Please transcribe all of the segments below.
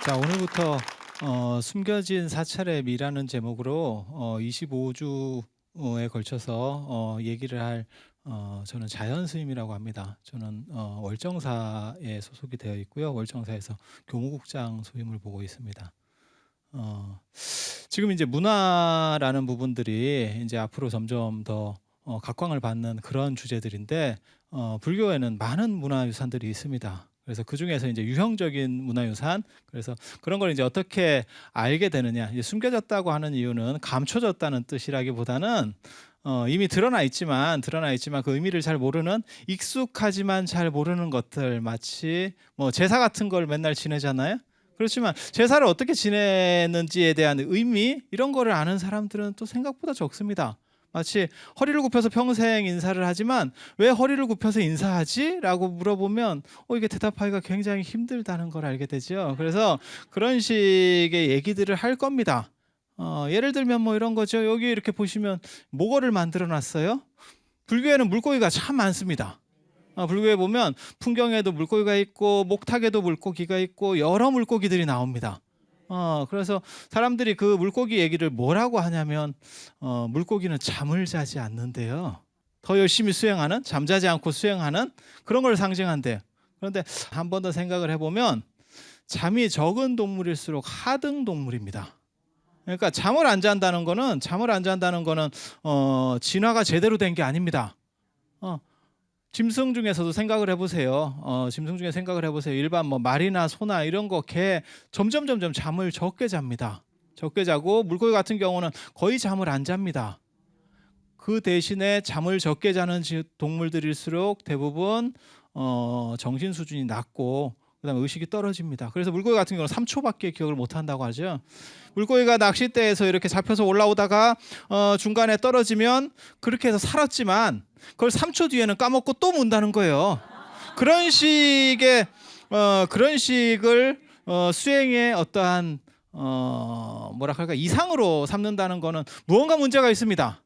자, 오늘부터 숨겨진 사찰의 미라는 제목으로 25주에 걸쳐서 얘기를 할 저는 자연 스님이라고 합니다. 저는 월정사에 소속이 되어 있고요. 월정사에서 교무국장 소임을 보고 있습니다. 지금 이제 문화라는 부분들이 이제 앞으로 점점 더 각광을 받는 그런 주제들인데 불교에는 많은 문화유산들이 있습니다. 그래서 그 중에서 이제 유형적인 문화유산, 그래서 그런 걸 이제 어떻게 알게 되느냐, 이제 숨겨졌다고 하는 이유는 감춰졌다는 뜻이라기보다는 이미 드러나 있지만 그 의미를 잘 모르는, 익숙하지만 잘 모르는 것들, 마치 뭐 제사 같은 걸 맨날 지내잖아요. 그렇지만 제사를 어떻게 지내는지에 대한 의미, 이런 거를 아는 사람들은 또 생각보다 적습니다. 마치 허리를 굽혀서 평생 인사를 하지만 왜 허리를 굽혀서 인사하지? 라고 물어보면 이게 대답하기가 굉장히 힘들다는 걸 알게 되죠. 그래서 그런 식의 얘기들을 할 겁니다. 예를 들면 뭐 이런 거죠. 여기 이렇게 보시면 모거를 만들어 놨어요. 불교에는 물고기가 참 많습니다. 불교에 보면 풍경에도 물고기가 있고 목탁에도 물고기가 있고 여러 물고기들이 나옵니다. 그래서 사람들이 그 물고기 얘기를 뭐라고 하냐면 물고기는 잠을 자지 않는데요. 더 열심히 수행하는, 잠자지 않고 수행하는 그런 걸 상징한대요. 그런데 한 번 더 생각을 해보면 잠이 적은 동물일수록 하등 동물입니다. 그러니까 잠을 안 잔다는 거는 진화가 제대로 된 게 아닙니다. 짐승 중에서도 생각을 해보세요. 일반 뭐 말이나 소나 이런 거, 개 점점 잠을 적게 잡니다. 적게 자고 물고기 같은 경우는 거의 잠을 안 잡니다. 그 대신에 잠을 적게 자는 동물들일수록 대부분 정신 수준이 낮고 그다음에 의식이 떨어집니다. 그래서 물고기 같은 경우는 3초밖에 기억을 못 한다고 하죠. 물고기가 낚싯대에서 이렇게 잡혀서 올라오다가 중간에 떨어지면 그렇게 해서 살았지만 그걸 3초 뒤에는 까먹고 또 문다는 거예요. 그런 식의 그런 식을 수행의 어떠한 이상으로 삼는다는 거는 무언가 문제가 있습니다.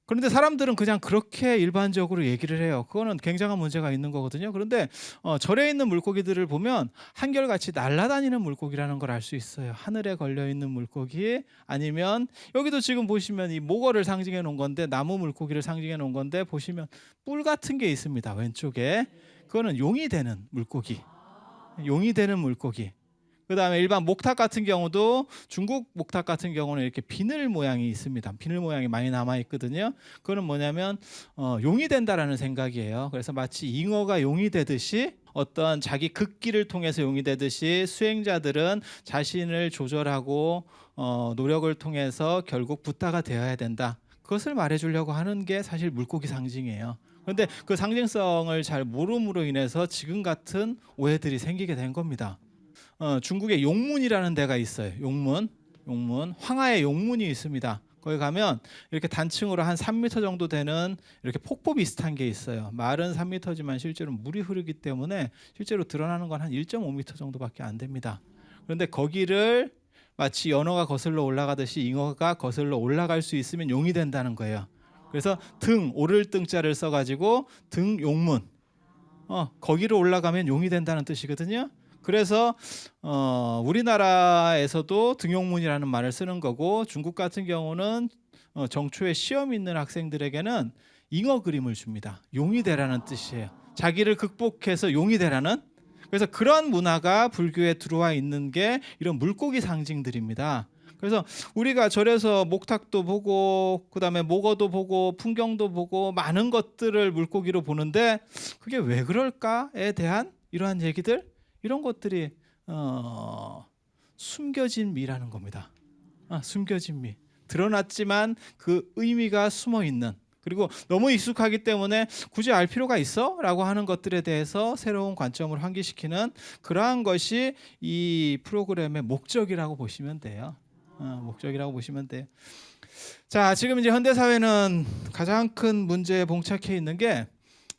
그런데 사람들은 그냥 그렇게 일반적으로 얘기를 해요. 그거는 굉장한 문제가 있는 거거든요. 그런데 절에 있는 물고기들을 보면 한결같이 날아다니는 물고기라는 걸 알 수 있어요. 하늘에 걸려있는 물고기, 아니면 여기도 지금 보시면 이 목어를 상징해 놓은 건데, 나무 물고기를 상징해 놓은 건데, 보시면 뿔 같은 게 있습니다. 왼쪽에. 그거는 용이 되는 물고기. 그 다음에 일반 목탁 같은 경우도, 중국 목탁 같은 경우는 이렇게 비늘 모양이 있습니다. 비늘 모양이 많이 남아있거든요. 그거는 뭐냐면 용이 된다라는 생각이에요. 그래서 마치 잉어가 용이 되듯이, 어떤 자기 극기를 통해서 용이 되듯이 수행자들은 자신을 조절하고 노력을 통해서 결국 붓다가 되어야 된다. 그것을 말해주려고 하는 게 사실 물고기 상징이에요. 그런데 그 상징성을 잘 모름으로 인해서 지금 같은 오해들이 생기게 된 겁니다. 중국에 용문이라는 데가 있어요. 용문, 황하의 용문이 있습니다. 거기 가면 이렇게 단층으로 한 3m 정도 되는 이렇게 폭포 비슷한 게 있어요. 말은 3m지만 실제로 물이 흐르기 때문에 실제로 드러나는 건 한 1.5m 정도밖에 안 됩니다. 그런데 거기를 마치 연어가 거슬러 올라가듯이 잉어가 거슬러 올라갈 수 있으면 용이 된다는 거예요. 그래서 오를 등자를 써가지고 등용문, 거기로 올라가면 용이 된다는 뜻이거든요. 그래서 우리나라에서도 등용문이라는 말을 쓰는 거고, 중국 같은 경우는 정초에 시험 있는 학생들에게는 잉어 그림을 줍니다. 용이 되라는 뜻이에요. 자기를 극복해서 용이 되라는. 그래서 그런 문화가 불교에 들어와 있는 게 이런 물고기 상징들입니다. 그래서 우리가 절에서 목탁도 보고 그다음에 목어도 보고 풍경도 보고 많은 것들을 물고기로 보는데, 그게 왜 그럴까에 대한 이러한 얘기들, 이런 것들이 숨겨진 미라는 겁니다. 숨겨진 미. 드러났지만 그 의미가 숨어 있는, 그리고 너무 익숙하기 때문에 굳이 알 필요가 있어? 라고 하는 것들에 대해서 새로운 관점을 환기시키는 그러한 것이 이 프로그램의 목적이라고 보시면 돼요. 자, 지금 이제 현대사회는 가장 큰 문제에 봉착해 있는 게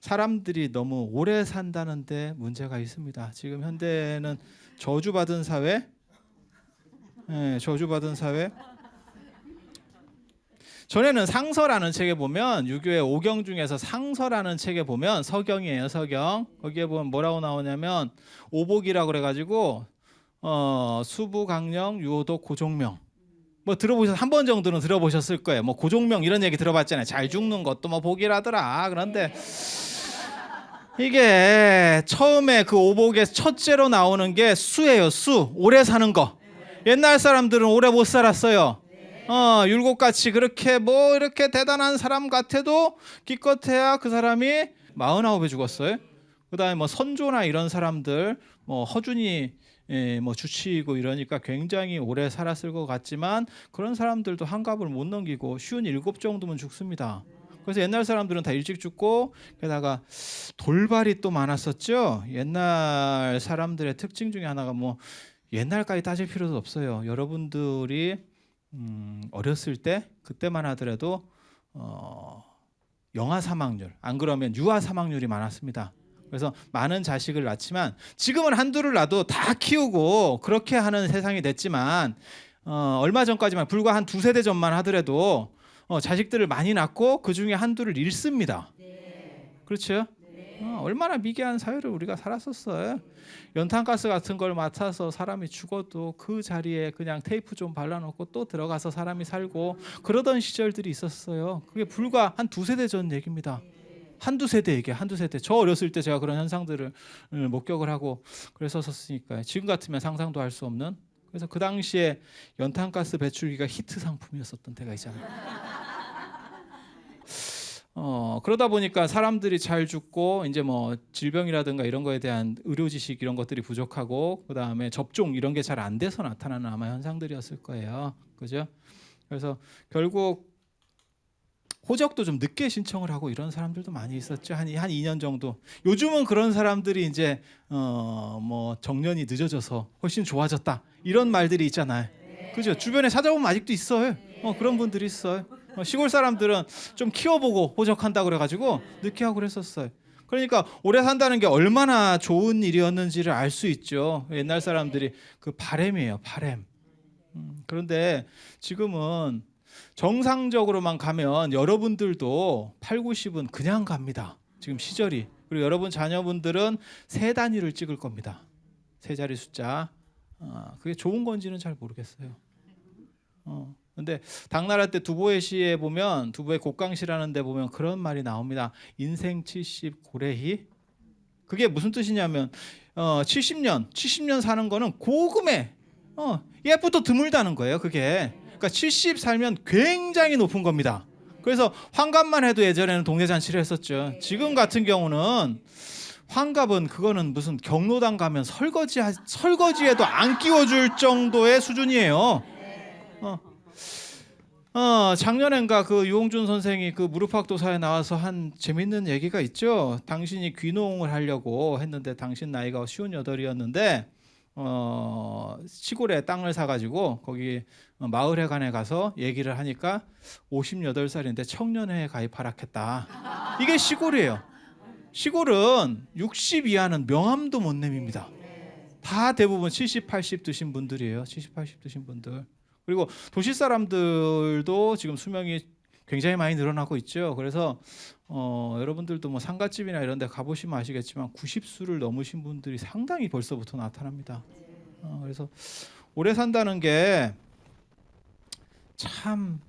사람들이 너무 오래 산다는데 문제가 있습니다. 지금 현대는 저주받은 사회. 전에는 상서라는 책에 보면, 유교의 5경 중에서 상서라는 책에 보면, 서경이에요, 서경. 거기에 보면 뭐라고 나오냐면 오복이라고 그래가지고 수부강령, 유호도, 고종명. 뭐 한 번 정도는 들어보셨을 거예요. 뭐 고종명 이런 얘기 들어봤잖아요. 잘 죽는 것도 뭐 복이라더라. 그런데 이게 처음에 그 오복에 첫째로 나오는 게 수예요. 수. 오래 사는 거. 옛날 사람들은 오래 못 살았어요. 율곡같이 그렇게 뭐 이렇게 대단한 사람 같아도 기껏해야 그 사람이 49에 죽었어요. 그다음에 뭐 선조나 이런 사람들 뭐 허준이 뭐 주치이고 이러니까 굉장히 오래 살았을 것 같지만 그런 사람들도 한갑을 못 넘기고 쉬운 7 정도면 죽습니다. 그래서 옛날 사람들은 다 일찍 죽고 게다가 돌발이 또 많았었죠. 옛날 사람들의 특징 중에 하나가 뭐 옛날까지 따질 필요도 없어요. 여러분들이 어렸을 때 그때만 하더라도 영아 사망률 안 그러면 유아 사망률이 많았습니다. 그래서 많은 자식을 낳지만 지금은 한둘을 낳아도 다 키우고 그렇게 하는 세상이 됐지만 얼마 전까지만 불과 한 2세대 전만 하더라도 자식들을 많이 낳고 그중에 한둘을 잃습니다. 그렇죠? 얼마나 미개한 사회를 우리가 살았었어요. 연탄가스 같은 걸 맡아서 사람이 죽어도 그 자리에 그냥 테이프 좀 발라놓고 또 들어가서 사람이 살고 그러던 시절들이 있었어요. 그게 불과 한 2세대 전 얘기입니다. 한두 세대 얘기야. 한두 세대. 저 어렸을 때 제가 그런 현상들을 목격을 하고 그랬었으니까요. 지금 같으면 상상도 할 수 없는. 그래서 그 당시에 연탄가스 배출기가 히트 상품이었었던 때가 있잖아요. 그러다 보니까 사람들이 잘 죽고 이제 뭐 질병이라든가 이런 거에 대한 의료 지식 이런 것들이 부족하고 그다음에 접종 이런 게 잘 안 돼서 나타나는 아마 현상들이었을 거예요. 그죠? 그래서 결국 호적도 좀 늦게 신청을 하고 이런 사람들도 많이 있었죠. 한 2년 정도. 요즘은 그런 사람들이 이제 뭐 정년이 늦어져서 훨씬 좋아졌다. 이런 말들이 있잖아요. 그죠? 주변에 찾아보면 아직도 있어요. 그런 분들이 있어요. 시골 사람들은 좀 키워보고 호적한다고 그래가지고 늦게 하고 그랬었어요. 그러니까 오래 산다는 게 얼마나 좋은 일이었는지를 알 수 있죠. 옛날 사람들이 그 바램이에요. 바램. 그런데 지금은 정상적으로만 가면 여러분들도 8, 90은 그냥 갑니다. 지금 시절이. 그리고 여러분 자녀분들은 세 단위를 찍을 겁니다. 세 자리 숫자. 그게 좋은 건지는 잘 모르겠어요. 근데 당나라 때 두보의 시에 보면 두보의 곡강시라는 데 보면 그런 말이 나옵니다. 인생 70 고래희. 그게 무슨 뜻이냐면 70년 사는 거는 고금에 얘부터 드물다는 거예요. 그게. 그러니까 70 살면 굉장히 높은 겁니다. 그래서 환갑만 해도 예전에는 동네잔치를 했었죠. 지금 같은 경우는 환갑은 그거는 무슨 경로당 가면 설거지에도 안 끼워줄 정도의 수준이에요. 작년엔가 그 유홍준 선생이 그 무릎팍도사에 나와서 한 재밌는 얘기가 있죠. 당신이 귀농을 하려고 했는데 당신 나이가 58이었는데 시골에 땅을 사가지고 거기 마을회관에 가서 얘기를 하니까 58살인데 청년회에 가입하라했다. 이게 시골이에요. 시골은 60 이하는 명함도 못 내밉니다. 다 대부분 70, 80 드신 분들이에요. 70, 80 드신 분들. 그리고 도시 사람들도 지금 수명이 굉장히 많이 늘어나고 있죠. 그래서 여러분들도 뭐 상가집이나 이런 데 가보시면 아시겠지만 90수를 넘으신 분들이 상당히 벌써부터 나타납니다. 그래서 오래 산다는 게 참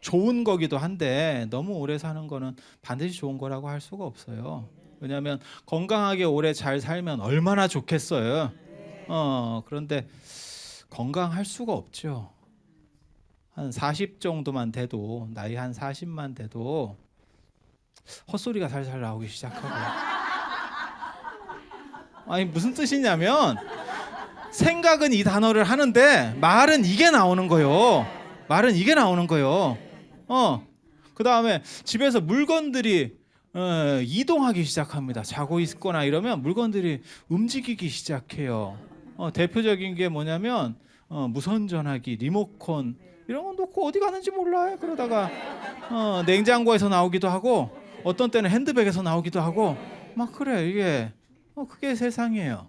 좋은 거기도 한데 너무 오래 사는 거는 반드시 좋은 거라고 할 수가 없어요. 왜냐하면 건강하게 오래 잘 살면 얼마나 좋겠어요. 그런데 건강할 수가 없죠. 한 40 정도만 돼도 나이 한 40만 돼도 헛소리가 살살 나오기 시작하고 아니 무슨 뜻이냐면 생각은 이 단어를 하는데 말은 이게 나오는 거예요. 말은 이게 나오는 거예요. 그 다음에 집에서 물건들이 이동하기 시작합니다. 자고 있거나 이러면 물건들이 움직이기 시작해요. 대표적인 게 뭐냐면 무선 전화기, 리모컨 이런 거 놓고 어디 가는지 몰라요. 그러다가 냉장고에서 나오기도 하고 어떤 때는 핸드백에서 나오기도 하고 막 그래. 이게 그게 세상이에요.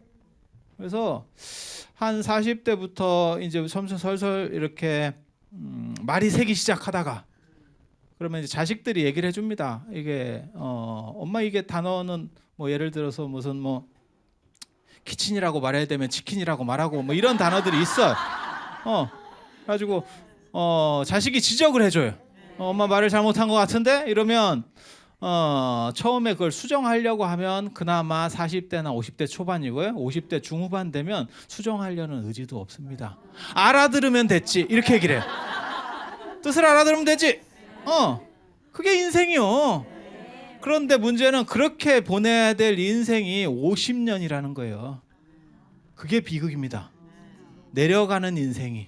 그래서 한 40대부터 이제 설설 이렇게 말이 새기 시작하다가 그러면 이제 자식들이 얘기를 해줍니다. 이게 엄마 이게 단어는 뭐 예를 들어서 무슨 뭐 키친이라고 말해야 되면 치킨이라고 말하고 뭐 이런 단어들이 있어요. 그래가지고 자식이 지적을 해줘요. 엄마 말을 잘못한 것 같은데 이러면 처음에 그걸 수정하려고 하면 그나마 40대나 50대 초반이고요. 50대 중후반 되면 수정하려는 의지도 없습니다. 알아들으면 됐지 이렇게 얘기를 해요. 뜻을 알아들으면 되지. 그게 인생이요. 그런데 문제는 그렇게 보내야 될 인생이 50년이라는 거예요. 그게 비극입니다. 내려가는 인생이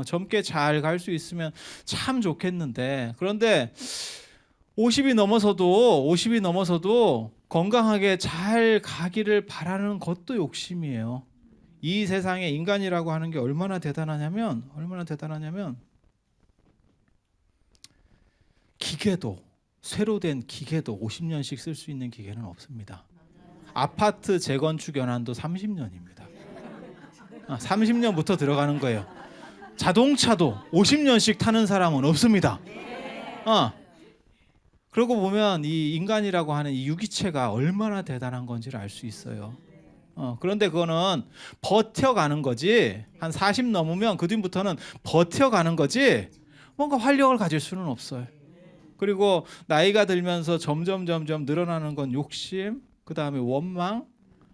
젊게 잘 갈 수 있으면 참 좋겠는데, 그런데 50이 넘어서도 건강하게 잘 가기를 바라는 것도 욕심이에요. 이 세상에 인간이라고 하는 게 얼마나 대단하냐면 기계도, 새로 된 기계도 50년씩 쓸 수 있는 기계는 없습니다. 아파트 재건축 연한도 30년입니다. 30년부터 들어가는 거예요. 자동차도 50년씩 타는 사람은 없습니다. 그러고 보면 이 인간이라고 하는 이 유기체가 얼마나 대단한 건지를 알 수 있어요. 그런데 그거는 버텨가는 거지. 한 40 넘으면 그 뒤부터는 버텨가는 거지 뭔가 활력을 가질 수는 없어요. 그리고 나이가 들면서 점점 늘어나는 건 욕심, 그 다음에 원망.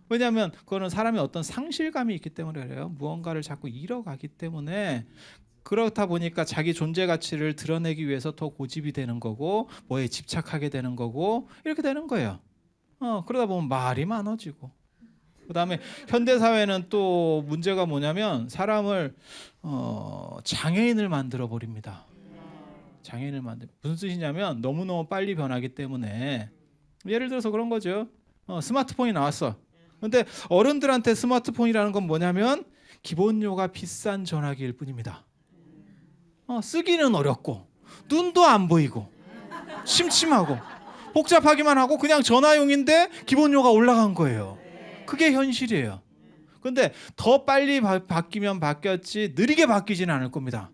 왜냐하면 그거는 사람이 어떤 상실감이 있기 때문에 그래요. 무언가를 자꾸 잃어가기 때문에. 그렇다 보니까 자기 존재 가치를 드러내기 위해서 더 고집이 되는 거고, 뭐에 집착하게 되는 거고, 이렇게 되는 거예요. 그러다 보면 말이 많아지고, 그 다음에 현대사회는 또 문제가 뭐냐면 사람을 장애인을 만들어 버립니다. 무슨 뜻이냐면 너무너무 빨리 변하기 때문에. 예를 들어서 그런 거죠. 스마트폰이 나왔어. 근데 어른들한테 스마트폰이라는 건 뭐냐면 기본료가 비싼 전화기일 뿐입니다. 쓰기는 어렵고 눈도 안 보이고 심심하고 복잡하기만 하고 그냥 전화용인데 기본료가 올라간 거예요. 그게 현실이에요. 근데 더 빨리 바뀌면 바뀌었지 느리게 바뀌지는 않을 겁니다.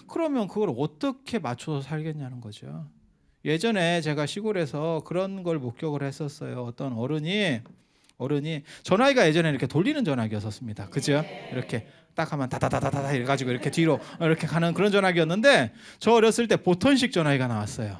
그러면 그걸 어떻게 맞춰서 살겠냐는 거죠. 예전에 제가 시골에서 그런 걸 목격을 했었어요. 어떤 어른이 전화기가 예전에 이렇게 돌리는 전화기였었습니다. 그죠? 이렇게 딱 하면 다다다다다 이래가지고 이렇게 뒤로 이렇게 가는 그런 전화기였는데, 저 어렸을 때 보턴식 전화기가 나왔어요.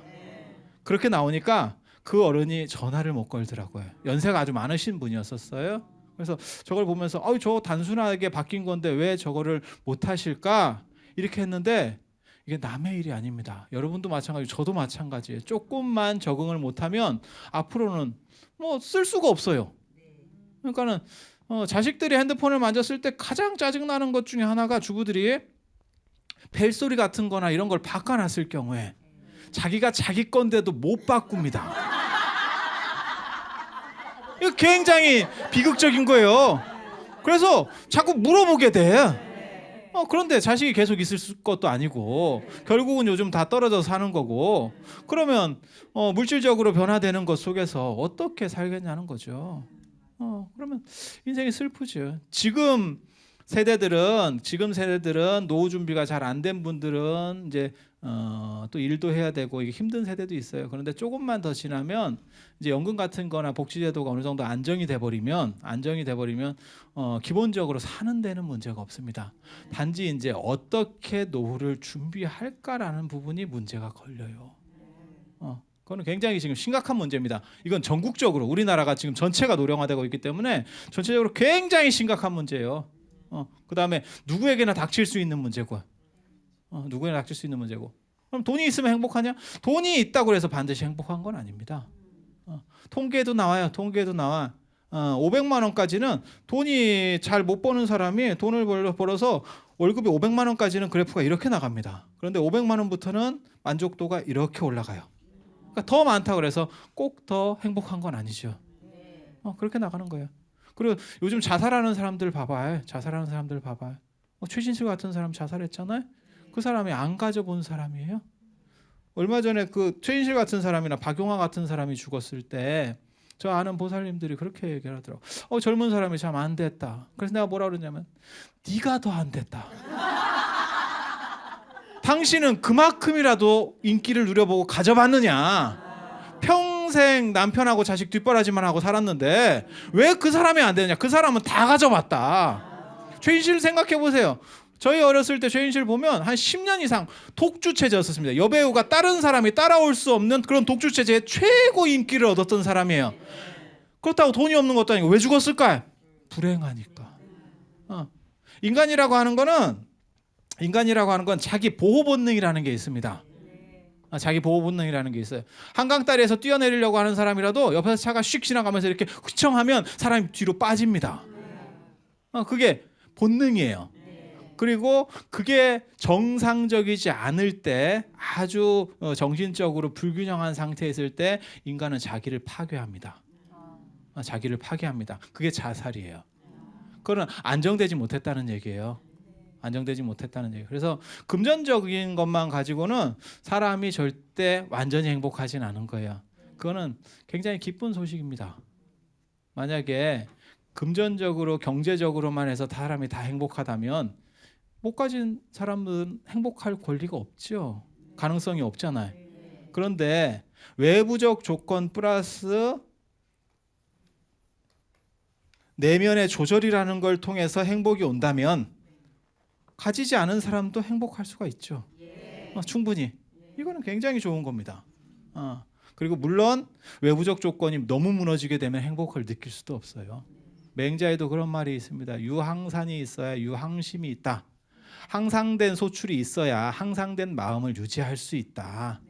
그렇게 나오니까 그 어른이 전화를 못 걸더라고요. 연세가 아주 많으신 분이었었어요. 그래서 저걸 보면서 저 단순하게 바뀐 건데 왜 저거를 못 하실까? 이렇게 했는데 이게 남의 일이 아닙니다. 여러분도 마찬가지고 저도 마찬가지예요. 조금만 적응을 못하면 앞으로는 뭐 쓸 수가 없어요. 그러니까는 자식들이 핸드폰을 만졌을 때 가장 짜증나는 것 중에 하나가 주부들이 벨소리 같은 거나 이런 걸 바꿔놨을 경우에 자기가 자기 건데도 못 바꿉니다. 이거 굉장히 비극적인 거예요. 그래서 자꾸 물어보게 돼. 그런데 자식이 계속 있을 것도 아니고 결국은 요즘 다 떨어져서 사는 거고, 그러면 물질적으로 변화되는 것 속에서 어떻게 살겠냐는 거죠. 그러면 인생이 슬프죠. 지금 세대들은 노후 준비가 잘 안 된 분들은 이제 또 일도 해야 되고 이게 힘든 세대도 있어요. 그런데 조금만 더 지나면 이제 연금 같은 거나 복지제도가 어느 정도 안정이 돼 버리면 기본적으로 사는 데는 문제가 없습니다. 단지 이제 어떻게 노후를 준비할까라는 부분이 문제가 걸려요. 그거는 굉장히 지금 심각한 문제입니다. 이건 전국적으로 우리나라가 지금 전체가 노령화되고 있기 때문에 전체적으로 굉장히 심각한 문제예요. 그다음에 누구에게나 닥칠 수 있는 문제고, 그럼 돈이 있으면 행복하냐? 돈이 있다고 해서 반드시 행복한 건 아닙니다. 통계도 나와요. 500만 원까지는 돈이 잘 못 버는 사람이 돈을 벌어서 월급이 500만 원까지는 그래프가 이렇게 나갑니다. 그런데 500만 원부터는 만족도가 이렇게 올라가요. 그러니까 더 많다 그래서 꼭 더 행복한 건 아니죠. 그렇게 나가는 거예요. 그리고 요즘 자살하는 사람들 봐봐요. 최진실 같은 사람 자살했잖아요. 그 사람이 안 가져본 사람이에요. 얼마 전에 그 최진실 같은 사람이나 박용화 같은 사람이 죽었을 때 저 아는 보살님들이 그렇게 얘기를 하더라고. 젊은 사람이 참 안 됐다. 그래서 내가 뭐라 그러냐면 네가 더 안 됐다. 당신은 그만큼이라도 인기를 누려보고 가져봤느냐. 평생 남편하고 자식 뒷바라지만 하고 살았는데 왜 그 사람이 안 되느냐? 그 사람은 다 가져봤다. 최인실 생각해 보세요. 저희 어렸을 때 최인실 보면 한 10년 이상 독주 체제였었습니다. 여배우가 다른 사람이 따라올 수 없는 그런 독주 체제의 최고 인기를 얻었던 사람이에요. 그렇다고 돈이 없는 것도 아니고 왜 죽었을까요? 불행하니까. 인간이라고 하는 건 자기 보호 본능이라는 게 있습니다. 자기 보호 본능이라는 게 있어요. 한강다리에서 뛰어내리려고 하는 사람이라도 옆에서 차가 슉 지나가면서 이렇게 휘청하면 사람이 뒤로 빠집니다. 그게 본능이에요. 그리고 그게 정상적이지 않을 때, 아주 정신적으로 불균형한 상태에 있을 때 인간은 자기를 파괴합니다. 자기를 파괴합니다. 그게 자살이에요. 그건 안정되지 못했다는 얘기예요. 안정되지 못했다는 얘기. 그래서 금전적인 것만 가지고는 사람이 절대 완전히 행복하진 않은 거예요. 그거는 굉장히 기쁜 소식입니다. 만약에 금전적으로 경제적으로만 해서 사람이 다 행복하다면 못 가진 사람은 행복할 권리가 없죠. 가능성이 없잖아요. 그런데 외부적 조건 플러스 내면의 조절이라는 걸 통해서 행복이 온다면 가지지 않은 사람도 행복할 수가 있죠. 충분히. 이거는 굉장히 좋은 겁니다. 그리고 물론 외부적 조건이 너무 무너지게 되면 행복을 느낄 수도 없어요. 맹자에도 그런 말이 있습니다. 유항산이 있어야 유항심이 있다. 항상된 소출이 있어야 항상된 마음을 유지할 수 있다.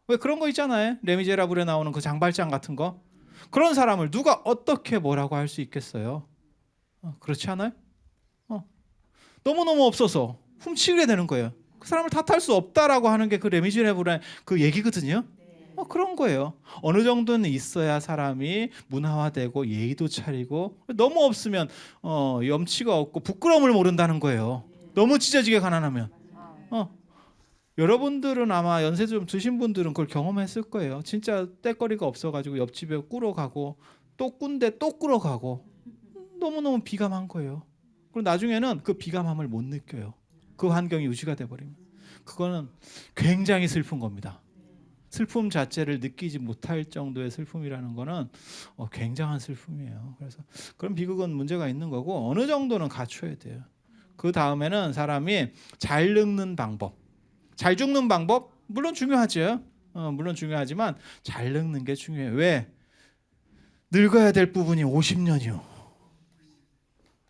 왜 그런 거 있잖아요. 레미제라블에 나오는 그 장발장 같은 거. 그런 사람을 누가 어떻게 뭐라고 할 수 있겠어요? 그렇지 않아요? 너무너무 없어서 훔치게 되는 거예요. 그 사람을 탓할 수 없다라고 하는 게 그 레미제라블의 그 얘기거든요. 그런 거예요. 어느 정도는 있어야 사람이 문화화되고 예의도 차리고, 너무 없으면 염치가 없고 부끄러움을 모른다는 거예요. 너무 찢어지게 가난하면. 여러분들은 아마 연세 좀 드신 분들은 그걸 경험했을 거예요. 진짜 떼거리가 없어가지고 옆집에 꾸러 가고 또 꾼데 또 꾸러 가고 너무너무 비감한 거예요. 그리고 나중에는 그 비감함을 못 느껴요. 그 환경이 유지가 돼버리면. 그거는 굉장히 슬픈 겁니다. 슬픔 자체를 느끼지 못할 정도의 슬픔이라는 거는 굉장한 슬픔이에요. 그래서 그런 비극은 문제가 있는 거고 어느 정도는 갖춰야 돼요. 그 다음에는 사람이 잘 늙는 방법, 잘 죽는 방법 물론 중요하죠. 물론 중요하지만 잘 늙는 게 중요해요. 왜? 늙어야 될 부분이 50년이요.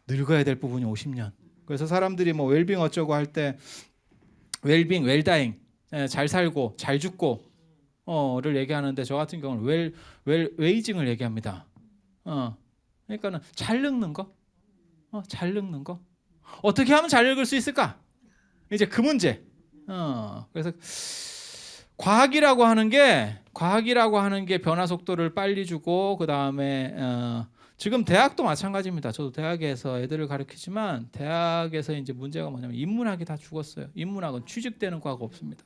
늙어야 될 부분이 50년. 그래서 사람들이 뭐 웰빙 어쩌고 할 때 웰빙, 웰다잉, 잘 살고 잘 죽고 를 얘기하는데 저 같은 경우는 웨이징을 얘기합니다. 그러니까는 잘 늙는 거, 잘 늙는 거. 어떻게 하면 잘 늙을 수 있을까? 이제 그 문제. 그래서 과학이라고 하는 게 변화 속도를 빨리 주고 그 다음에 지금 대학도 마찬가지입니다. 저도 대학에서 애들을 가르치지만 대학에서 이제 문제가 뭐냐면 인문학이 다 죽었어요. 인문학은 취직되는 과가 없습니다.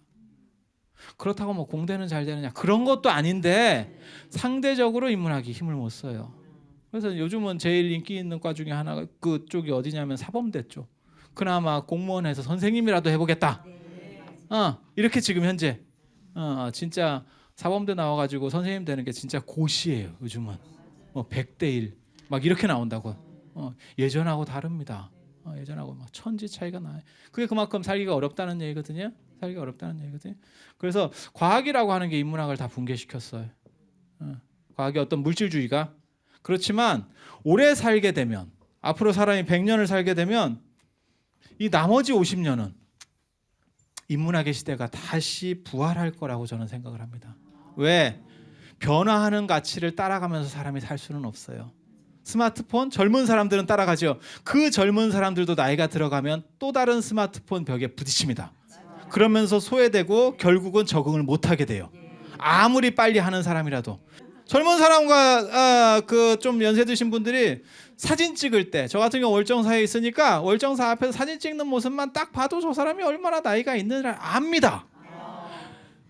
그렇다고 뭐 공대는 잘 되느냐 그런 것도 아닌데 상대적으로 인문학이 힘을 못 써요. 그래서 요즘은 제일 인기 있는 과 중에 하나가 그쪽이 어디냐면 사범대 쪽. 그나마 공무원에서 선생님이라도 해보겠다. 이렇게 지금 현재 진짜 사범대 나와가지고 선생님 되는 게 진짜 고시예요. 요즘은 100대 1 막 이렇게 나온다고. 예전하고 다릅니다. 예전하고 막 천지 차이가 나요. 그게 그만큼 살기가 어렵다는 얘기거든요. 살기가 어렵다는 얘기거든요. 그래서 과학이라고 하는 게 인문학을 다 붕괴시켰어요. 과학의 어떤 물질주의가. 그렇지만 오래 살게 되면 앞으로 사람이 100년을 살게 되면 이 나머지 50년은 인문학의 시대가 다시 부활할 거라고 저는 생각을 합니다. 왜? 변화하는 가치를 따라가면서 사람이 살 수는 없어요. 스마트폰 젊은 사람들은 따라가죠. 그 젊은 사람들도 나이가 들어가면 또 다른 스마트폰 벽에 부딪힙니다. 그러면서 소외되고 결국은 적응을 못하게 돼요. 아무리 빨리 하는 사람이라도. 젊은 사람과 그 좀 연세 드신 분들이 사진 찍을 때, 저 같은 경우 월정사에 있으니까 월정사 앞에서 사진 찍는 모습만 딱 봐도 저 사람이 얼마나 나이가 있는지를 압니다.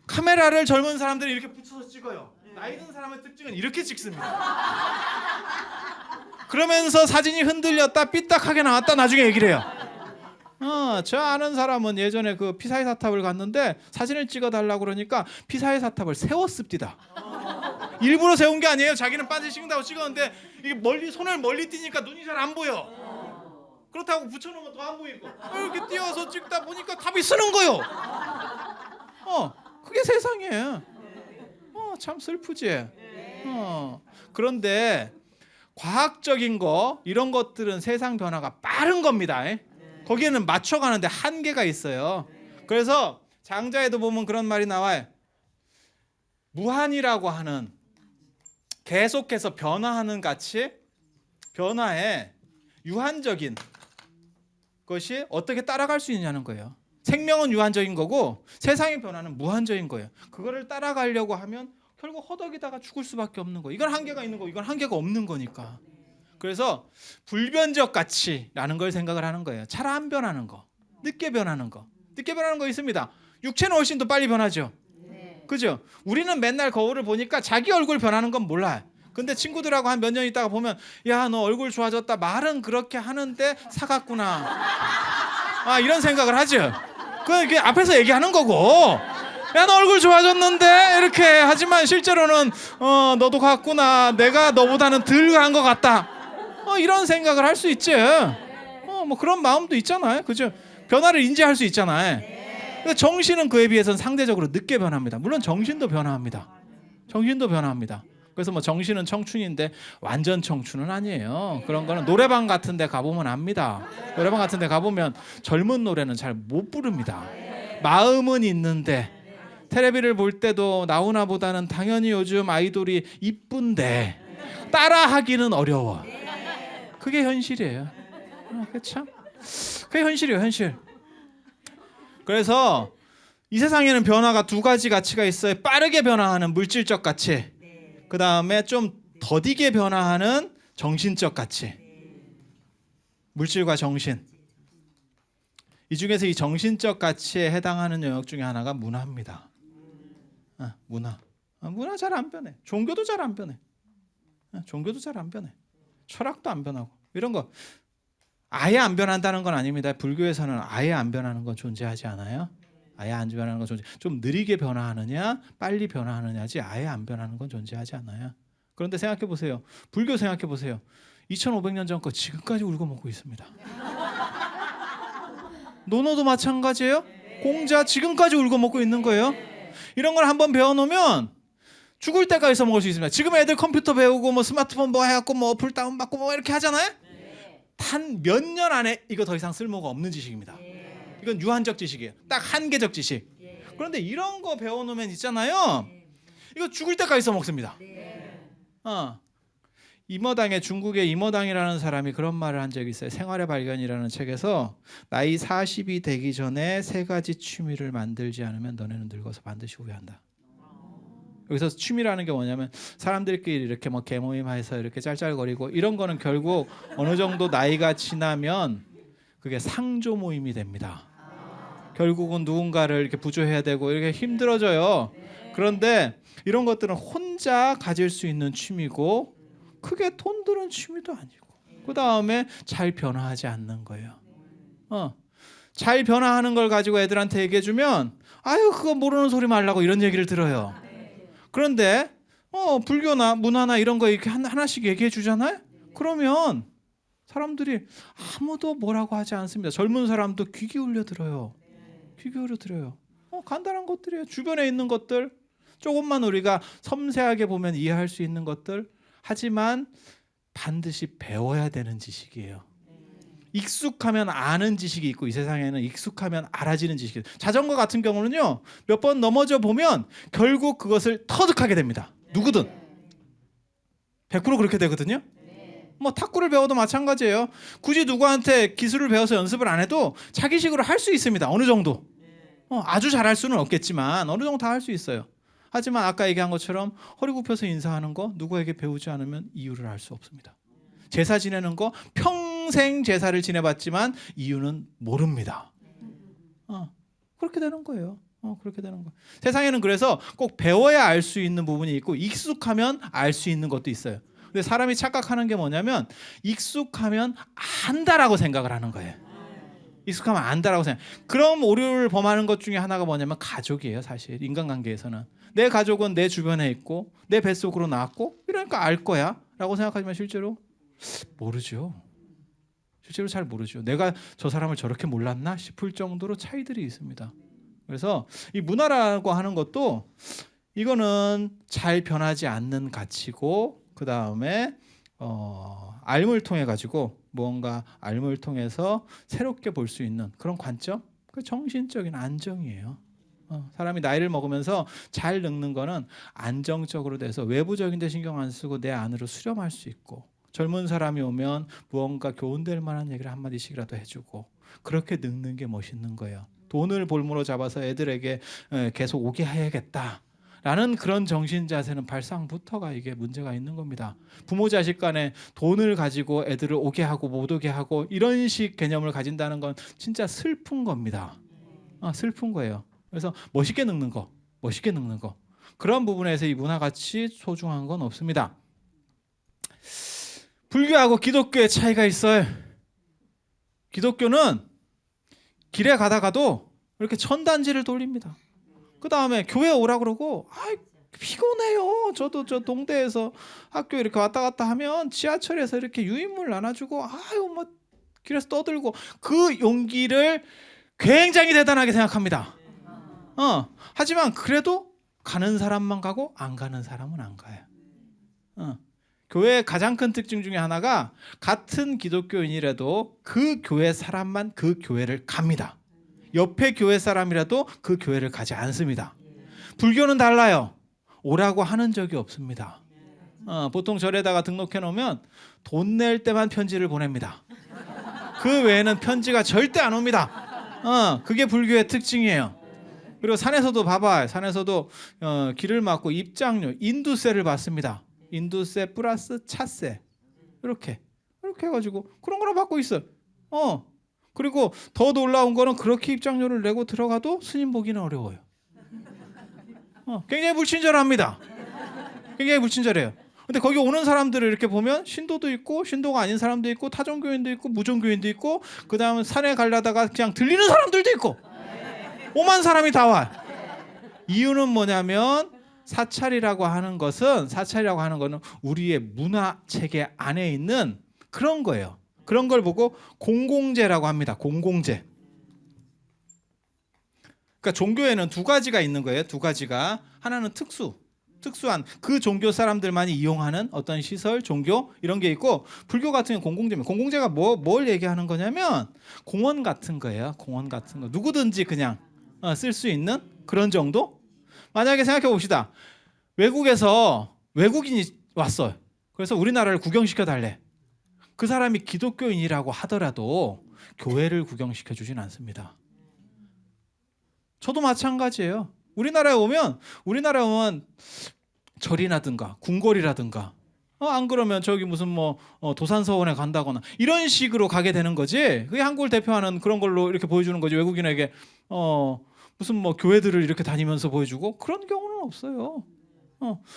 카메라를 젊은 사람들이 이렇게 붙여서 찍어요. 나이 든 사람의 특징은 이렇게 찍습니다. 그러면서 사진이 흔들렸다 삐딱하게 나왔다 나중에 얘기를 해요. 저 아는 사람은 예전에 그 피사의 사탑을 갔는데 사진을 찍어달라고 그러니까 피사의 사탑을 세웠습니다. 일부러 세운 게 아니에요. 자기는 반지 찍는다고 찍었는데 이게 손을 멀리 띄니까 눈이 잘 안 보여. 그렇다고 붙여놓으면 더 안 보이고 이렇게 띄워서 찍다 보니까 답이 쓰는 거요. 그게 세상이에요. 참 슬프지. 그런데 과학적인 거 이런 것들은 세상 변화가 빠른 겁니다. 거기에는 맞춰가는데 한계가 있어요. 그래서 장자에도 보면 그런 말이 나와요. 무한이라고 하는 계속해서 변화하는 가치, 변화에 유한적인 것이 어떻게 따라갈 수 있냐는 거예요. 생명은 유한적인 거고 세상의 변화는 무한적인 거예요. 그거를 따라가려고 하면 결국 허덕이다가 죽을 수밖에 없는 거예요. 이건 한계가 있는 거고 이건 한계가 없는 거니까. 그래서 불변적 가치라는 걸 생각을 하는 거예요. 잘 안 변하는 거, 늦게 변하는 거. 늦게 변하는 거 있습니다. 육체는 훨씬 더 빨리 변하죠. 그죠? 우리는 맨날 거울을 보니까 자기 얼굴 변하는 건 몰라요. 근데 친구들하고 한 몇 년 있다가 보면 야, 너 얼굴 좋아졌다. 말은 그렇게 하는데 사갔구나. 이런 생각을 하죠. 그게 앞에서 얘기하는 거고. 야, 너 얼굴 좋아졌는데 이렇게 하지만 실제로는 너도 같구나. 내가 너보다는 덜 간 것 같다. 이런 생각을 할 수 있지. 뭐 그런 마음도 있잖아요. 그죠? 변화를 인지할 수 있잖아요. 근데 정신은 그에 비해서는 상대적으로 늦게 변합니다. 물론 정신도 변화합니다. 정신도 변화합니다. 그래서 뭐 정신은 청춘인데 완전 청춘은 아니에요. 그런 거는 노래방 같은 데 가보면 압니다. 노래방 같은 데 가보면 젊은 노래는 잘 못 부릅니다. 마음은 있는데 텔레비를 볼 때도 나훈아보다는 당연히 요즘 아이돌이 이쁜데 따라하기는 어려워. 그게 현실이에요. 그렇죠? 그게 현실이에요, 현실. 그래서 이 세상에는 변화가 두 가지 가치가 있어요. 빠르게 변화하는 물질적 가치. 그 다음에 좀 더디게 변화하는 정신적 가치. 물질과 정신. 이 중에서 이 정신적 가치에 해당하는 영역 중에 하나가 문화입니다. 문화. 문화 잘 안 변해. 종교도 잘 안 변해. 종교도 잘 안 변해. 철학도 안 변하고. 이런 거 아예 안 변한다는 건 아닙니다. 불교에서는 아예 안 변하는 건 존재하지 않아요. 아예 안 변하는 건 좀 느리게 변화하느냐 빨리 변화하느냐지 아예 안 변하는 건 존재하지 않아요. 그런데 생각해 보세요. 불교 생각해 보세요. 2500년 전 거 지금까지 울고 먹고 있습니다. 논어도 마찬가지예요. 공자 지금까지 울고 먹고 있는 거예요. 이런 걸 한번 배워놓으면 죽을 때까지 써먹을 수 있습니다. 지금 애들 컴퓨터 배우고 뭐 스마트폰 뭐 해갖고 뭐 어플 다운받고 뭐 이렇게 하잖아요. 단 몇 년 안에 이거 더 이상 쓸모가 없는 지식입니다. 이건 유한적 지식이에요. 딱 한계적 지식. 그런데 이런 거 배워놓으면 있잖아요. 이거 죽을 때까지 써먹습니다. 임어당의 중국의 임어당이라는 사람이 그런 말을 한 적이 있어요. 생활의 발견이라는 책에서 나이 40이 되기 전에 세 가지 취미를 만들지 않으면 너네는 늙어서 반드시 후회한다. 여기서 취미라는 게 뭐냐면 사람들끼리 이렇게 뭐 개모임해서 이렇게 짤짤거리고 이런 거는 결국 어느 정도 나이가 지나면 그게 상조 모임이 됩니다. 결국은 누군가를 이렇게 부조해야 되고 이렇게 힘들어져요. 그런데 이런 것들은 혼자 가질 수 있는 취미고 크게 돈 드는 취미도 아니고 그 다음에 잘 변화하지 않는 거예요. 잘 변화하는 걸 가지고 애들한테 얘기해주면 아유 그거 모르는 소리 말라고 이런 얘기를 들어요. 그런데 불교나 문화나 이런 거 이렇게 하나씩 얘기해 주잖아요. 그러면 사람들이 아무도 뭐라고 하지 않습니다. 젊은 사람도 귀 기울여 들어요. 귀 기울여 들어요. 간단한 것들이에요. 주변에 있는 것들 조금만 우리가 섬세하게 보면 이해할 수 있는 것들. 하지만 반드시 배워야 되는 지식이에요. 익숙하면 아는 지식이 있고 이 세상에는 익숙하면 알아지는 지식이 있어요. 자전거 같은 경우는요. 몇 번 넘어져 보면 결국 그것을 터득하게 됩니다. 누구든 100% 그렇게 되거든요. 뭐 탁구를 배워도 마찬가지예요. 굳이 누구한테 기술을 배워서 연습을 안 해도 자기식으로 할 수 있습니다. 어느 정도. 아주 잘할 수는 없겠지만 어느 정도 다 할 수 있어요. 하지만 아까 얘기한 것처럼 허리 굽혀서 인사하는 거 누구에게 배우지 않으면 이유를 알 수 없습니다. 제사 지내는 거 평생 제사를 지내봤지만 이유는 모릅니다. 그렇게 되는 거예요. 그렇게 되는 거. 세상에는 그래서 꼭 배워야 알 수 있는 부분이 있고 익숙하면 알 수 있는 것도 있어요. 근데 사람이 착각하는 게 뭐냐면 익숙하면 안다라고 생각을 하는 거예요. 익숙하면 안다라고 생각. 그럼 오류를 범하는 것 중에 하나가 뭐냐면 가족이에요. 사실 인간관계에서는 내 가족은 내 주변에 있고 내 뱃속으로 나왔고 이러니까 알 거야 라고 생각하지만 실제로 모르죠. 실제로 잘 모르죠. 내가 저 사람을 저렇게 몰랐나 싶을 정도로 차이들이 있습니다. 그래서 이 문화라고 하는 것도 이거는 잘 변하지 않는 가치고, 그 다음에 알물 통해 가지고 무언가 알물 통해서 새롭게 볼 수 있는 그런 관점, 그 정신적인 안정이에요. 사람이 나이를 먹으면서 잘 늙는 거는 안정적으로 돼서 외부적인 데 신경 안 쓰고 내 안으로 수렴할 수 있고, 젊은 사람이 오면 무언가 교훈될 만한 얘기를 한마디씩이라도 해주고, 그렇게 늙는 게 멋있는 거예요. 돈을 볼모로 잡아서 애들에게 계속 오게 해야겠다 라는 그런 정신 자세는 발상부터가 이게 문제가 있는 겁니다. 부모 자식 간에 돈을 가지고 애들을 오게 하고 못 오게 하고 이런 식 개념을 가진다는 건 진짜 슬픈 겁니다. 슬픈 거예요. 그래서 멋있게 늙는 거, 멋있게 늙는 거, 그런 부분에서 이 문화같이 소중한 건 없습니다. 불교하고 기독교의 차이가 있어요. 기독교는 길에 가다가도 이렇게 천단지를 돌립니다. 그 다음에 교회 오라 그러고 피곤해요. 저도 저 동대에서 학교 이렇게 왔다 갔다 하면 지하철에서 이렇게 유인물 나눠주고 뭐 길에서 떠들고, 그 용기를 굉장히 대단하게 생각합니다. 하지만 그래도 가는 사람만 가고 안 가는 사람은 안 가요. 교회의 가장 큰 특징 중에 하나가 같은 기독교인이라도 그 교회 사람만 그 교회를 갑니다. 옆에 교회 사람이라도 그 교회를 가지 않습니다. 불교는 달라요. 오라고 하는 적이 없습니다. 보통 절에다가 등록해 놓으면 돈 낼 때만 편지를 보냅니다. 그 외에는 편지가 절대 안 옵니다. 그게 불교의 특징이에요. 그리고 산에서도 봐봐. 산에서도 길을 막고 입장료, 인두세를 받습니다. 인두세 플러스 차세, 이렇게 해가지고 그런 거나 받고 있어요. 그리고 더 놀라운 거는 그렇게 입장료를 내고 들어가도 스님 보기는 어려워요. 굉장히 불친절합니다. 굉장히 불친절해요. 근데 거기 오는 사람들을 이렇게 보면 신도도 있고 신도가 아닌 사람도 있고 타종교인도 있고 무종교인도 있고, 그 다음에 산에 가려다가 그냥 들리는 사람들도 있고, 오만 사람이 다 와요. 이유는 뭐냐면 사찰이라고 하는 거는 우리의 문화 체계 안에 있는 그런 거예요. 그런 걸 보고 공공재라고 합니다. 공공재. 그러니까 종교에는 두 가지가 있는 거예요. 두 가지가. 하나는 특수한 그 종교 사람들만이 이용하는 어떤 시설, 종교 이런 게 있고, 불교 같은 경우는 공공재입니다. 공공재가 뭘 얘기하는 거냐면 공원 같은 거예요. 공원 같은 거. 누구든지 그냥 쓸 수 있는 그런 정도? 만약에 생각해 봅시다. 외국에서 외국인이 왔어요. 그래서 우리나라를 구경시켜 달래. 그 사람이 기독교인이라고 하더라도 교회를 구경시켜 주진 않습니다. 저도 마찬가지예요. 우리나라에 오면 절이라든가 궁궐이라든가, 안 그러면 저기 무슨 도산서원에 간다거나 이런 식으로 가게 되는 거지. 그게 한국을 대표하는 그런 걸로 이렇게 보여주는 거지. 외국인에게 무슨 교회들을 이렇게 다니면서 보여주고 그런 경우는 없어요.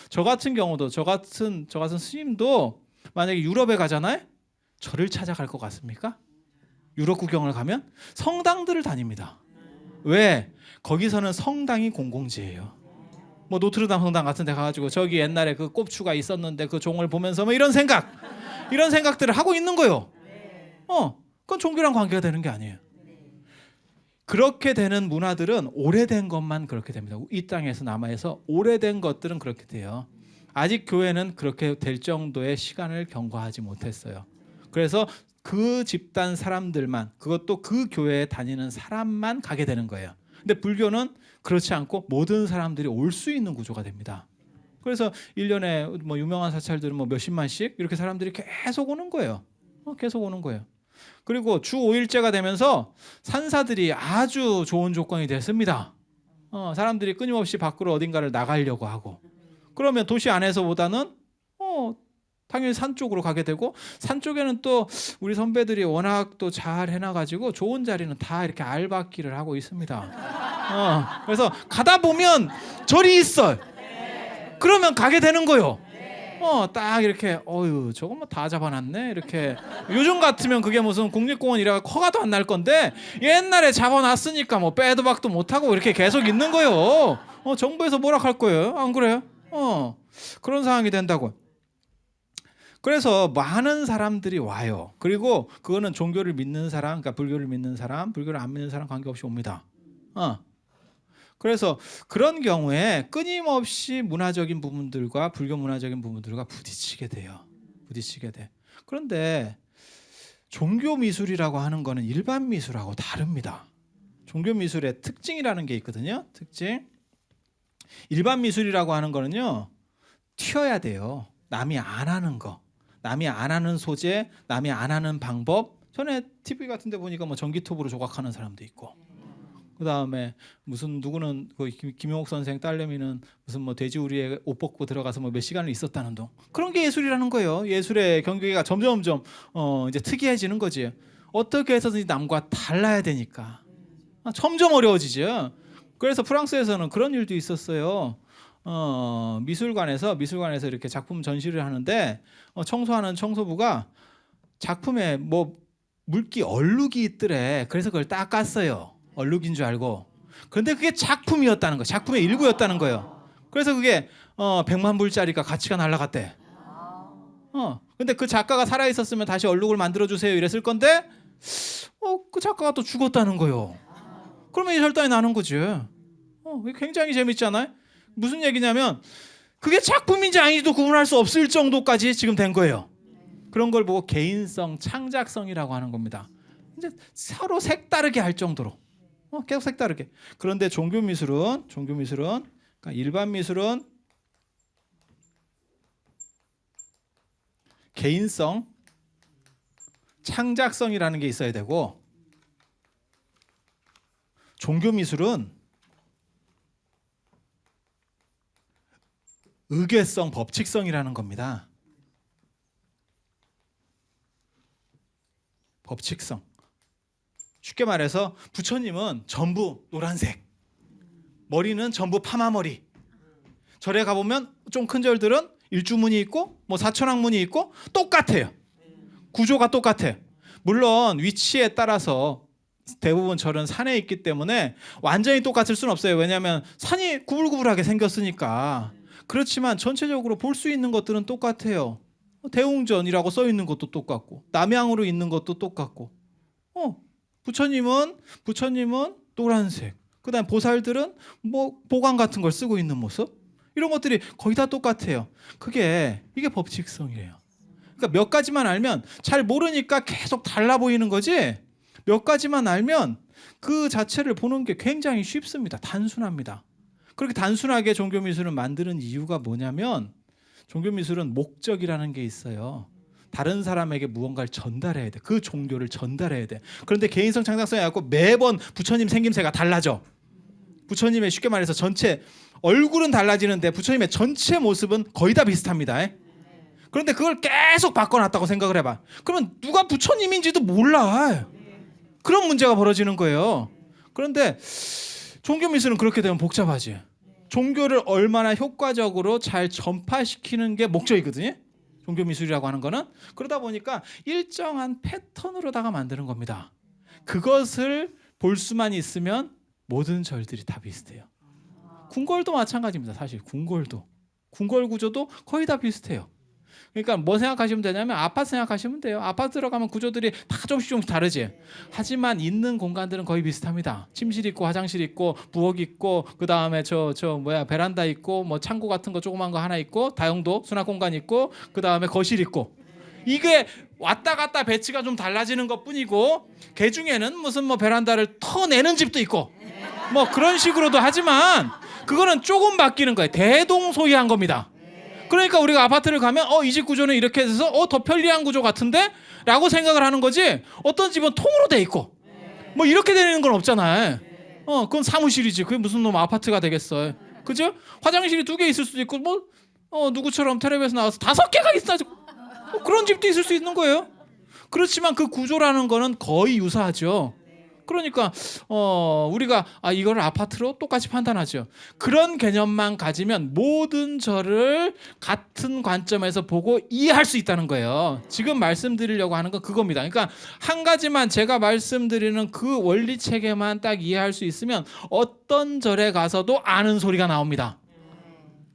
저 같은 경우도 저 같은 스님도 만약에 유럽에 가잖아요. 절을 찾아갈 것 같습니까? 유럽 구경을 가면 성당들을 다닙니다. 왜? 거기서는 성당이 공공재예요. 노트르담 성당 같은 데 가가지고 저기 옛날에 그 꼽추가 있었는데 그 종을 보면서 이런 생각들을 하고 있는 거예요. 그건 종교랑 관계가 되는 게 아니에요. 그렇게 되는 문화들은 오래된 것만 그렇게 됩니다. 이 땅에서 남아있어 오래된 것들은 그렇게 돼요. 아직 교회는 그렇게 될 정도의 시간을 경과하지 못했어요. 그래서 그 집단 사람들만, 그것도 그 교회에 다니는 사람만 가게 되는 거예요. 근데 불교는 그렇지 않고 모든 사람들이 올 수 있는 구조가 됩니다. 그래서 1년에 유명한 사찰들은 몇십만씩 이렇게 사람들이 계속 오는 거예요. 계속 오는 거예요. 그리고 주 5일제가 되면서 산사들이 아주 좋은 조건이 됐습니다. 사람들이 끊임없이 밖으로 어딘가를 나가려고 하고, 그러면 도시 안에서보다는 당연히 산 쪽으로 가게 되고, 산 쪽에는 또 우리 선배들이 워낙 또 잘 해놔가지고 좋은 자리는 다 이렇게 알박기를 하고 있습니다. 그래서 가다 보면 절이 있어요. 그러면 가게 되는 거요. 딱 이렇게 어유 저거 뭐 다 잡아놨네 이렇게. 요즘 같으면 그게 무슨 국립공원이라 허가도 안 날 건데 옛날에 잡아놨으니까 뭐 빼도 박도 못하고 이렇게 계속 있는 거예요. 정부에서 뭐라 할 거예요? 안 그래요? 그런 상황이 된다고. 그래서 많은 사람들이 와요. 그리고 그거는 종교를 믿는 사람, 그러니까 불교를 믿는 사람, 불교를 안 믿는 사람 관계없이 옵니다. 그래서 그런 경우에 끊임없이 문화적인 부분들과 불교 문화적인 부분들과 부딪히게 돼요. 부딪히게 돼. 그런데 종교 미술이라고 하는 거는 일반 미술하고 다릅니다. 종교 미술의 특징이라는 게 있거든요. 특징. 일반 미술이라고 하는 거는요. 튀어야 돼요. 남이 안 하는 거. 남이 안 하는 소재, 남이 안 하는 방법. 전에 TV 같은 데 보니까 뭐 전기톱으로 조각하는 사람도 있고. 그다음에 무슨 누구는 그 김용옥 선생 딸내미는 무슨 뭐 돼지우리에 옷 벗고 들어가서 뭐 몇 시간을 있었다는 둥. 그런 게 예술이라는 거예요. 예술의 경계가 점점점 이제 특이해지는 거지. 어떻게 해서든지 남과 달라야 되니까. 점점 어려워지죠. 그래서 프랑스에서는 그런 일도 있었어요. 미술관에서 이렇게 작품 전시를 하는데 청소하는 청소부가 작품에 뭐 물기 얼룩이 있더래. 그래서 그걸 닦았어요. 얼룩인 줄 알고. 그런데 그게 작품이었다는 거, 작품의 일부였다는 거예요. 그래서 그게 100만 불짜리가 가치가 날라갔대. 근데 그 작가가 살아 있었으면 다시 얼룩을 만들어 주세요 이랬을 건데, 그 작가가 또 죽었다는 거예요. 그러면 이 혈단이 나는 거지. 굉장히 재밌잖아요. 무슨 얘기냐면 그게 작품인지 아닌지도 구분할 수 없을 정도까지 지금 된 거예요. 그런 걸 보고 개인성, 창작성이라고 하는 겁니다. 이제 서로 색다르게 할 정도로. 계속 색다르게. 그런데 종교 미술은 그러니까 일반 미술은 개인성, 창작성이라는 게 있어야 되고, 종교 미술은 의계성, 법칙성이라는 겁니다. 법칙성. 쉽게 말해서 부처님은 전부 노란색, 머리는 전부 파마머리. 절에 가보면 좀 큰 절들은 일주문이 있고 뭐 사천왕문이 있고 똑같아요. 구조가 똑같아요. 물론 위치에 따라서 대부분 절은 산에 있기 때문에 완전히 똑같을 수는 없어요. 왜냐하면 산이 구불구불하게 생겼으니까. 그렇지만 전체적으로 볼 수 있는 것들은 똑같아요. 대웅전이라고 써 있는 것도 똑같고 남향으로 있는 것도 똑같고. 부처님은 노란색. 그다음 보살들은 뭐 보관 같은 걸 쓰고 있는 모습. 이런 것들이 거의 다 똑같아요. 이게 법칙성이에요. 그러니까 몇 가지만 알면, 잘 모르니까 계속 달라 보이는 거지. 몇 가지만 알면 그 자체를 보는 게 굉장히 쉽습니다. 단순합니다. 그렇게 단순하게 종교 미술을 만드는 이유가 뭐냐면, 종교 미술은 목적이라는 게 있어요. 다른 사람에게 무언가를 전달해야 돼. 그 종교를 전달해야 돼. 그런데 개인성, 창작성이 갖고 매번 부처님 생김새가 달라져. 부처님의 쉽게 말해서 전체 얼굴은 달라지는데 부처님의 전체 모습은 거의 다 비슷합니다. 그런데 그걸 계속 바꿔놨다고 생각을 해봐. 그러면 누가 부처님인지도 몰라. 그런 문제가 벌어지는 거예요. 그런데 종교 미술은 그렇게 되면 복잡하지. 종교를 얼마나 효과적으로 잘 전파시키는 게 목적이거든요. 종교 미술이라고 하는 거는. 그러다 보니까 일정한 패턴으로다가 만드는 겁니다. 그것을 볼 수만 있으면 모든 절들이 다 비슷해요. 궁궐도 마찬가지입니다. 사실 궁궐 구조도 거의 다 비슷해요. 그러니까 뭐 생각하시면 되냐면 아파트 생각하시면 돼요. 아파트 들어가면 구조들이 다 조금씩 다르지. 하지만 있는 공간들은 거의 비슷합니다. 침실 있고 화장실 있고 부엌 있고 그다음에 베란다 있고 뭐 창고 같은 거 조그만 거 하나 있고 다용도 수납 공간 있고 그다음에 거실 있고. 이게 왔다 갔다 배치가 좀 달라지는 것뿐이고, 개 중에는 무슨 뭐 베란다를 터내는 집도 있고 뭐 그런 식으로도 하지만 그거는 조금 바뀌는 거예요. 대동소이한 겁니다. 그러니까 우리가 아파트를 가면 이 집 구조는 이렇게 해서 더 편리한 구조 같은데? 라고 생각을 하는 거지. 어떤 집은 통으로 돼 있고 뭐 이렇게 되는 건 없잖아요. 그건 사무실이지. 그게 무슨 놈 아파트가 되겠어. 그죠? 화장실이 2개 있을 수도 있고 뭐 누구처럼 텔레비에서 나와서 5개가 있어. 그런 집도 있을 수 있는 거예요. 그렇지만 그 구조라는 거는 거의 유사하죠. 그러니까 우리가 이걸 아파트로 똑같이 판단하죠. 그런 개념만 가지면 모든 절을 같은 관점에서 보고 이해할 수 있다는 거예요. 지금 말씀드리려고 하는 건 그겁니다. 그러니까 한 가지만 제가 말씀드리는 그 원리 체계만 딱 이해할 수 있으면 어떤 절에 가서도 아는 소리가 나옵니다.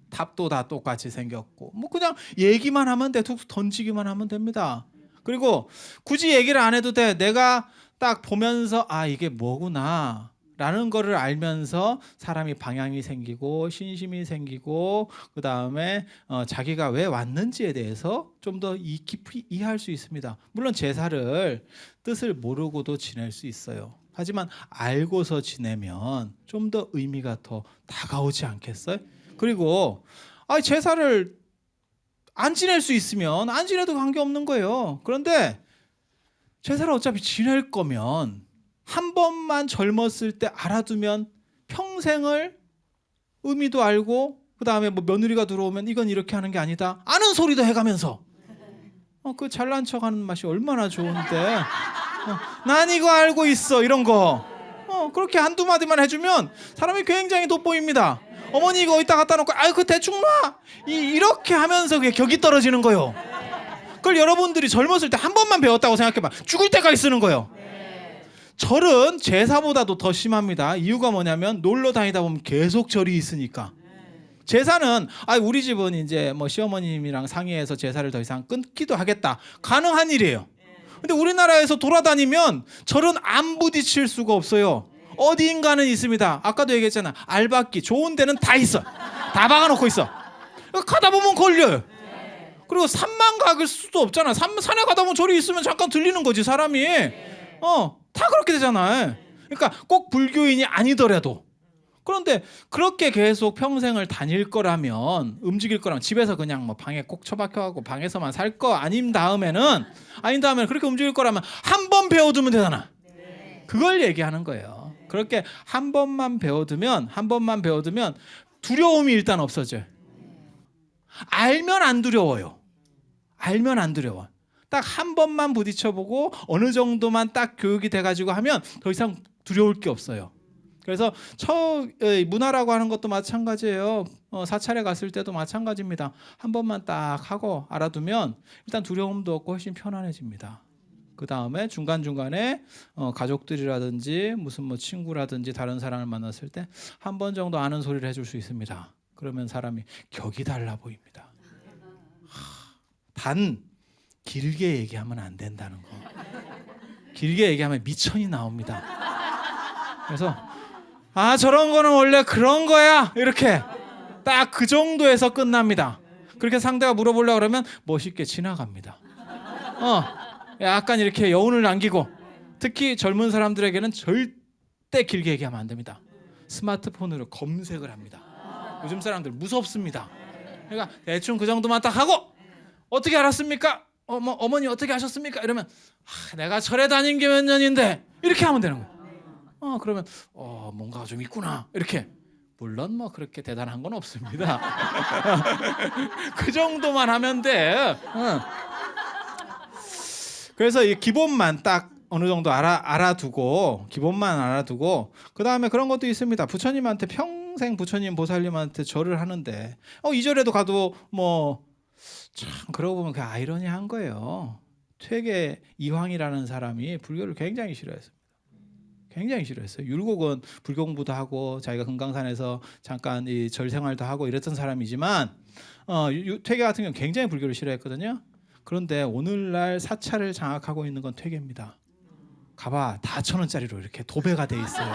답도 다 똑같이 생겼고 뭐 그냥 얘기만 하면 돼. 툭툭 던지기만 하면 됩니다. 그리고 굳이 얘기를 안 해도 돼. 내가 딱 보면서 이게 뭐구나 라는 거를 알면서 사람이 방향이 생기고 신심이 생기고 그 다음에 자기가 왜 왔는지에 대해서 좀 더 깊이 이해할 수 있습니다. 물론 제사를 뜻을 모르고도 지낼 수 있어요. 하지만 알고서 지내면 좀 더 의미가 더 다가오지 않겠어요? 그리고 제사를 안 지낼 수 있으면 안 지내도 관계없는 거예요. 그런데 제사를 어차피 지낼 거면 한 번만 젊었을 때 알아두면 평생을 의미도 알고 그 다음에 뭐 며느리가 들어오면 이건 이렇게 하는 게 아니다 아는 소리도 해가면서 그 잘난 척하는 맛이 얼마나 좋은데 난 이거 알고 있어 이런 거 그렇게 한두 마디만 해주면 사람이 굉장히 돋보입니다. 어머니 이거 이따 갖다 놓고 그 대충 놔 이렇게 하면서 그게 격이 떨어지는 거예요. 그걸 여러분들이 젊었을 때 한 번만 배웠다고 생각해봐. 죽을 때까지 쓰는 거예요. 절은 제사보다도 더 심합니다. 이유가 뭐냐면 놀러 다니다 보면 계속 절이 있으니까. 제사는 우리 집은 이제 뭐 시어머님이랑 상의해서 제사를 더 이상 끊기도 하겠다. 가능한 일이에요. 근데 우리나라에서 돌아다니면 절은 안 부딪힐 수가 없어요. 어디인가는 있습니다. 아까도 얘기했잖아. 알박기 좋은 데는 다 있어. 다 박아놓고 있어. 가다 보면 걸려요. 그리고 산만 갈 수도 없잖아. 산에 가다 보면 절이 있으면 잠깐 들리는 거지 사람이. 다 그렇게 되잖아. 그러니까 꼭 불교인이 아니더라도. 그런데 그렇게 계속 평생을 다닐 거라면 움직일 거라면 집에서 그냥 뭐 방에 꼭 처박혀가고 방에서만 살 거 아닌 다음에는 그렇게 움직일 거라면 한 번 배워두면 되잖아. 그걸 얘기하는 거예요. 그렇게 한 번만 배워두면 두려움이 일단 없어져요. 알면 안 두려워요. 알면 안 두려워. 딱 한 번만 부딪혀보고 어느 정도만 딱 교육이 돼가지고 하면 더 이상 두려울 게 없어요. 그래서 문화라고 하는 것도 마찬가지예요. 사찰에 갔을 때도 마찬가지입니다. 한 번만 딱 하고 알아두면 일단 두려움도 없고 훨씬 편안해집니다. 그 다음에 중간중간에 가족들이라든지 무슨 뭐 친구라든지 다른 사람을 만났을 때 한 번 정도 아는 소리를 해줄 수 있습니다. 그러면 사람이 격이 달라 보입니다. 단 길게 얘기하면 안 된다는 거. 길게 얘기하면 미천이 나옵니다. 그래서 저런 거는 원래 그런 거야 이렇게 딱 그 정도에서 끝납니다. 그렇게 상대가 물어보려고 그러면 멋있게 지나갑니다. 약간 이렇게 여운을 남기고 특히 젊은 사람들에게는 절대 길게 얘기하면 안 됩니다. 스마트폰으로 검색을 합니다. 요즘 사람들 무섭습니다. 그러니까 대충 그 정도만 딱 하고 어떻게 알았습니까? 어머니 어떻게 하셨습니까? 이러면 내가 절에 다닌 게 몇 년인데 이렇게 하면 되는 거예요. 그러면 뭔가 좀 있구나 이렇게. 물론 뭐 그렇게 대단한 건 없습니다. 그 정도만 하면 돼. 그래서 이 기본만 딱 어느 정도 알아두고 기본만 알아두고 그 다음에 그런 것도 있습니다. 부처님한테 평생 부처님 보살님한테 절을 하는데 2절에도 가도 뭐 참 그러고 보면 그 아이러니한 거예요. 퇴계 이황이라는 사람이 불교를 굉장히 싫어했습니다. 굉장히 싫어했어요. 율곡은 불공부도 하고 자기가 금강산에서 잠깐 이 절 생활도 하고 이랬던 사람이지만 퇴계 같은 경우는 굉장히 불교를 싫어했거든요. 그런데 오늘날 사찰을 장악하고 있는 건 퇴계입니다. 가봐 다 1,000원짜리로 이렇게 도배가 돼 있어요.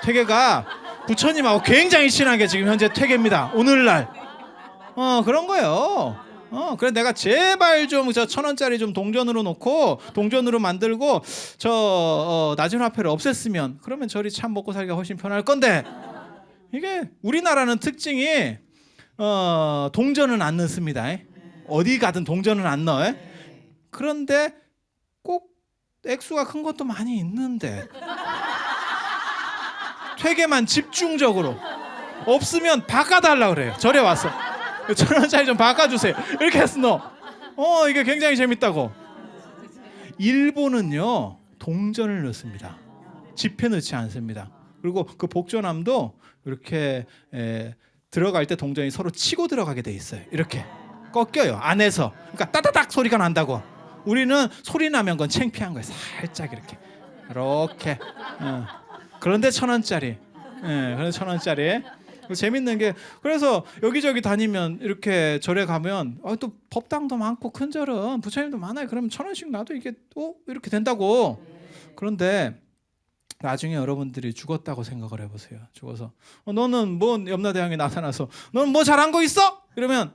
퇴계가 부처님하고 굉장히 친하게 지금 현재 퇴계입니다. 오늘날. 그런 거예요. 그래 내가 제발 좀 저 1,000원짜리 좀 동전으로 놓고 동전으로 만들고 낮은 화폐를 없앴으면 그러면 절이 참 먹고 살기가 훨씬 편할 건데 이게 우리나라는 특징이 동전은 안 넣습니다. 어디 가든 동전은 안 넣어요. 그런데 꼭 액수가 큰 것도 많이 있는데 퇴계만 집중적으로 없으면 바꿔달라 그래요. 절에 와서 1,000원짜리 좀 바꿔주세요. 이렇게 해서 이게 굉장히 재밌다고. 일본은요 동전을 넣습니다. 지폐 넣지 않습니다. 그리고 그 복전함도 이렇게 들어갈 때 동전이 서로 치고 들어가게 돼 있어요. 이렇게 꺾여요 안에서. 그러니까 따다닥 소리가 난다고. 우리는 소리 나면 그건 창피한 거예요. 살짝 이렇게 그런데 1,000원짜리. 그런데 1,000원짜리. 재밌는 게 그래서 여기저기 다니면 이렇게 절에 가면 또 법당도 많고 큰 절은 부처님도 많아요. 그러면 1,000원씩 놔도 이게 또 이렇게 된다고. 그런데 나중에 여러분들이 죽었다고 생각을 해보세요. 죽어서 너는 뭐 염라대왕이 나타나서 너는 뭐 잘한 거 있어? 이러면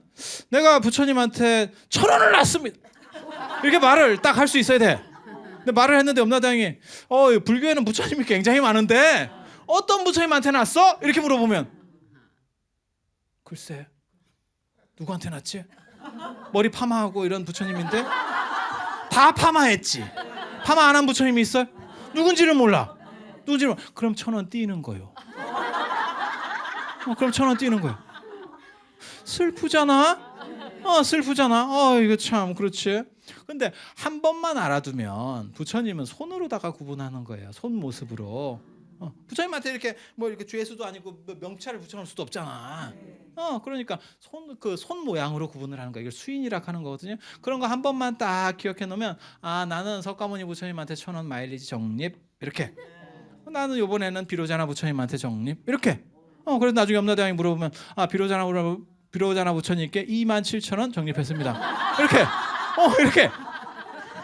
내가 부처님한테 1,000원을 놨습니다. 이렇게 말을 딱 할 수 있어야 돼. 근데 말을 했는데 염라대왕이 불교에는 부처님이 굉장히 많은데 어떤 부처님한테 놨어? 이렇게 물어보면 글쎄 누구한테 놨지? 머리 파마하고 이런 부처님인데 다 파마했지. 파마 안 한 부처님이 있어요? 누군지를 몰라. 그럼 1,000원 띄는 거예요. 그럼 1,000원 띄는 거예요. 슬프잖아. 슬프잖아. 이거 참 그렇지. 근데 한 번만 알아두면 부처님은 손으로다가 구분하는 거예요. 손 모습으로. 부처님한테 이렇게 뭐 이렇게 죄수도 아니고 명찰을 붙여놓을 수도 없잖아. 그러니까 손 모양으로 구분을 하는 거야. 이걸 수인이라 하는 거거든요. 그런 거 한 번만 딱 기억해 놓으면 나는 석가모니 부처님한테 1,000원 마일리지 적립 이렇게. 나는 이번에는 비로자나 부처님한테 적립 이렇게. 그래서 나중에 염라대왕이 물어보면 비로자나 부처님께 27,000원 적립했습니다. 이렇게. 이렇게.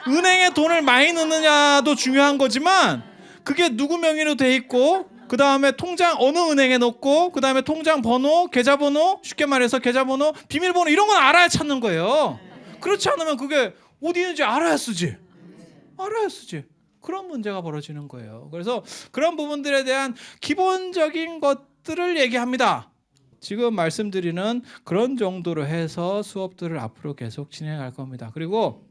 은행에 돈을 많이 넣느냐도 중요한 거지만 그게 누구 명의로 돼 있고 그 다음에 통장 어느 은행에 넣고 그 다음에 통장 번호, 계좌번호, 쉽게 말해서 계좌번호, 비밀번호 이런 건 알아야 찾는 거예요. 그렇지 않으면 그게 어디 있는지 알아야 쓰지. 그런 문제가 벌어지는 거예요. 그래서 그런 부분들에 대한 기본적인 것들을 얘기합니다. 지금 말씀드리는 그런 정도로 해서 수업들을 앞으로 계속 진행할 겁니다. 그리고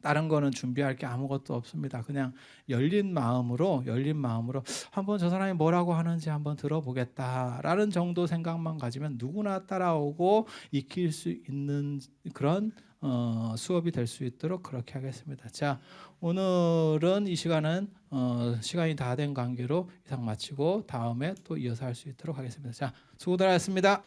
다른 거는 준비할 게 아무것도 없습니다. 그냥 열린 마음으로 한번 저 사람이 뭐라고 하는지 한번 들어보겠다라는 정도 생각만 가지면 누구나 따라오고 익힐 수 있는 그런 수업이 될 수 있도록 그렇게 하겠습니다. 자, 오늘은 이 시간은 시간이 다 된 관계로 이상 마치고 다음에 또 이어서 할 수 있도록 하겠습니다. 자, 수고들 하셨습니다.